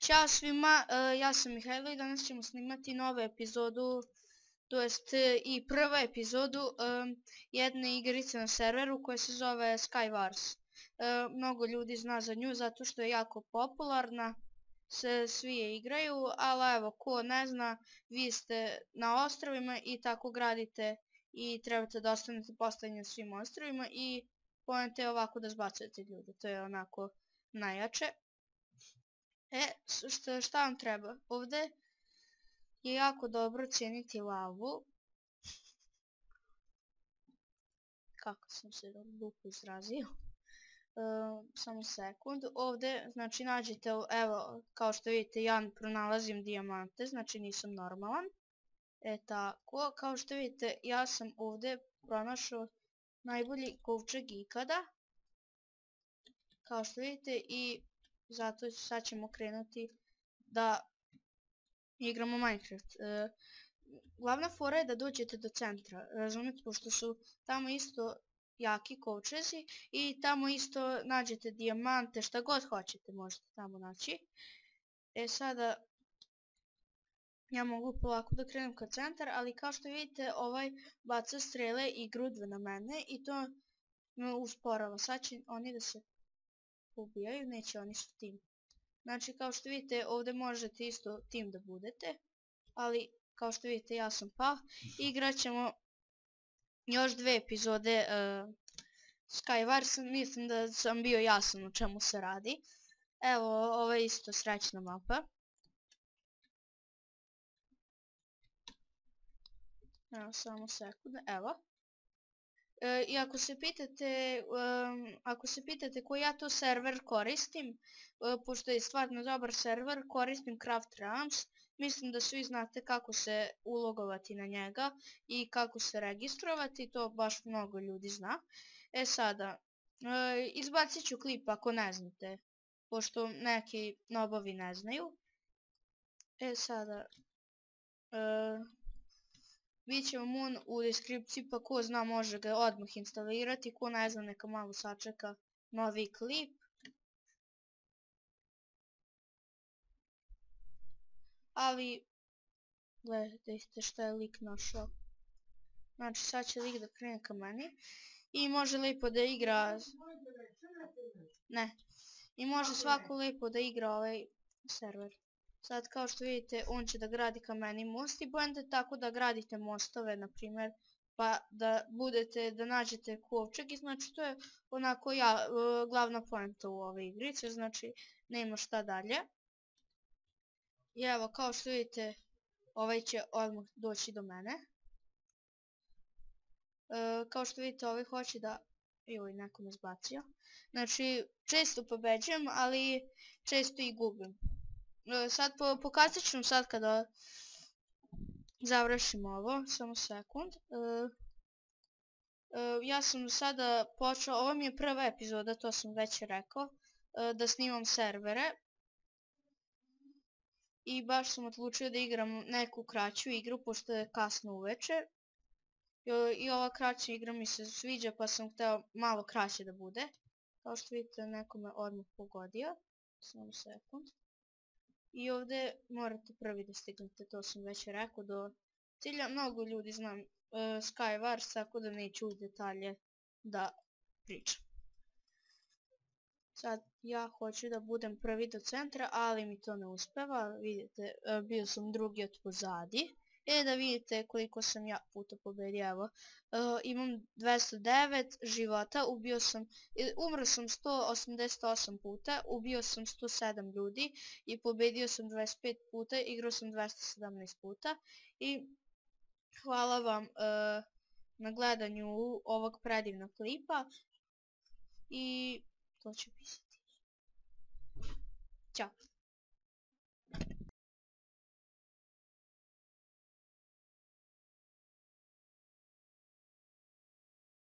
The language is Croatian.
Ćao svima, ja sam Mihajlo i danas ćemo snimati novu epizodu, to jest i prvu epizodu jedne igrice na serveru koja se zove Skywars. Mnogo ljudi zna za nju zato što je jako popularna, svi je igraju, ali evo ko ne zna, vi ste na ostrvima i tako gradite i trebate da ostanete postavljeni na svim ostrvima i poenta je ovako da zbacujete ljude, to je onako najjače. Šta vam treba? Ovdje je jako dobro cijeniti lavu. Kako sam se glupo izrazio. Samo sekund. Ovdje, znači nađete, evo, kao što vidite, ja pronalazim dijamante, znači nisam normalan. Tako, kao što vidite, ja sam ovdje pronašao najbolji kovčeg ikada. Kao što vidite, i zato sad ćemo krenuti da igramo Minecraft. Glavna fora je da dođete do centra, razumijete, pošto su tamo isto jaki kovčezi i tamo isto nađete dijamante, šta god hoćete možete tamo naći. Sada ja mogu polako da krenem ka centar, ali kao što vidite ovaj baca strele i grudve na mene i to me usporava. Sad će oni da se ubijaju, neće, oni su tim. Znači kao što vidite ovdje možete isto tim da budete, ali kao što vidite ja sam pao i igrat ćemo još 2 epizode Skywars. Mislim da sam bio jasan o čemu se radi. Evo, ovo je isto srećna mapa. Evo, samo sekund, evo. I ako se pitate koji ja to server koristim, pošto je stvarno dobar server, koristim Craft Realms. Mislim da svi znate kako se ulogovati na njega i kako se registrovati, to baš mnogo ljudi zna. Sada, izbacit ću klip ako ne znate, pošto neki nobovi ne znaju. Sada, bit će vam on u deskripciji, pa ko zna može ga odmah instalirati, ko ne zna neka malo sačeka novi klip. Ali, gledajte šta je lik našao. Znači sad će lik da krene ka meni i može lijepo da igra, i može svako lijepo da igra ovaj server. Sad kao što vidite on će da gradi ka meni most i budete tako da gradite mostove na primjer, pa da nađete kovčeg i znači to je onako glavna poenta u ove igrice, znači nema šta dalje. I evo kao što vidite ovaj će odmah doći do mene. Kao što vidite ovaj hoće da, joj neko me zbacio. Znači često pobeđujem ali često i gubim. Sad pokazat ću vam sad kada završim ovo, samo sekund. Ja sam sada počeo, ovo mi je prva epizoda, to sam već rekao, da snimam servere. I baš sam odlučio da igram neku kraću igru, pošto je kasno uveče. I ova kraća igra mi se sviđa, pa sam hteo malo kraće da bude. Kao što vidite, neko me odmah pogodio. Samo sekund. I ovdje morate prvi da stignete, to sam već rekao, do cilja. Mnogo ljudi znam Skywars, tako da neću u detalje da pričam. Sad ja hoću da budem prvi do centra, ali mi to ne uspeva. Vidite, bio sam drugi od pozadi. Da vidite koliko sam ja puta pobedio, evo. Imam 209 života, umro sam 188 puta, ubio sam 107 ljudi i pobedio sam 25 puta, igrao sam 217 puta. I hvala vam na gledanju ovog predivnog klipa i to će pisati. Ćao.